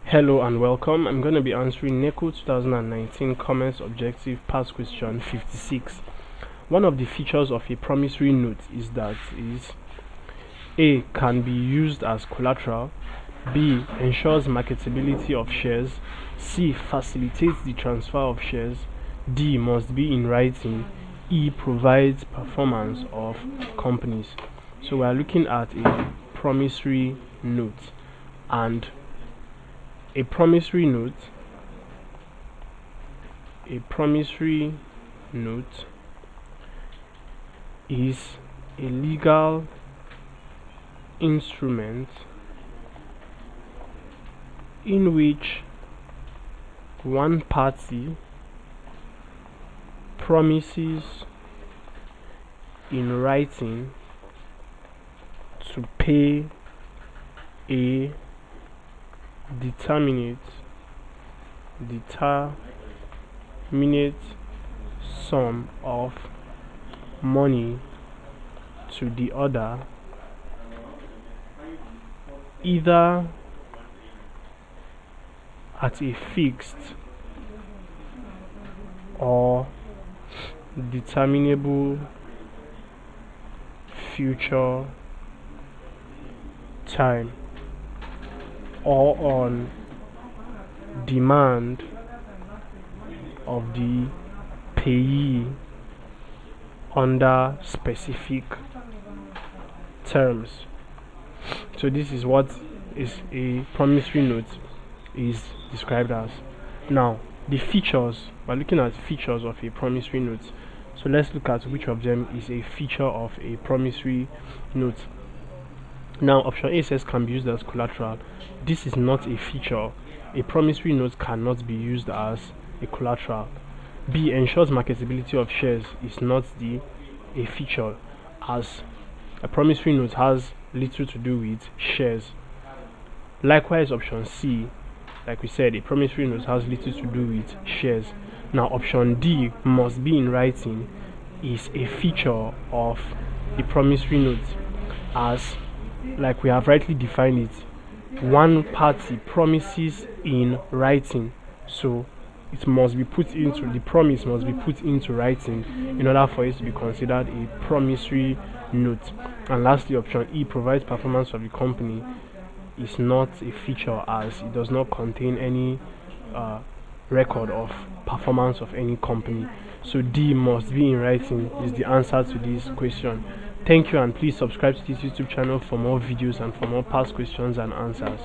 Hello and welcome. I'm going to be answering NECO 2019 Commerce Objective Past Question 56. One of the features of a promissory note is that A. Can be used as collateral, B. Ensures marketability of shares, C. Facilitates the transfer of shares, D. Must be in writing, E. Provides performance of companies. So we are looking at a promissory note, and a promissory note is a legal instrument in which one party promises in writing to pay a determinate sum of money to the other, either at a fixed or determinable future time, or on demand of the payee under specific terms. So this is what is a promissory note is described as. Now the features, we're looking at features of a promissory note. So let's look at which of them is a feature of a promissory note. Now option A says can be used as collateral. This is not a feature. A promissory note cannot be used as a collateral. B. Ensures marketability of shares is not a feature, as a promissory note has little to do with shares. Likewise option C, like we said, a promissory note has little to do with shares. Now option D, must be in writing, is a feature of a promissory note, as like we have rightly defined it, one party promises in writing, so it must be put into the promise must be put into writing in order for it to be considered a promissory note. And lastly, option E, provides performance of the company, is not a feature, as it does not contain any record of performance of any company. So D, must be in writing, is the answer to this question. Thank you, and please subscribe to this YouTube channel for more videos and for more past questions and answers.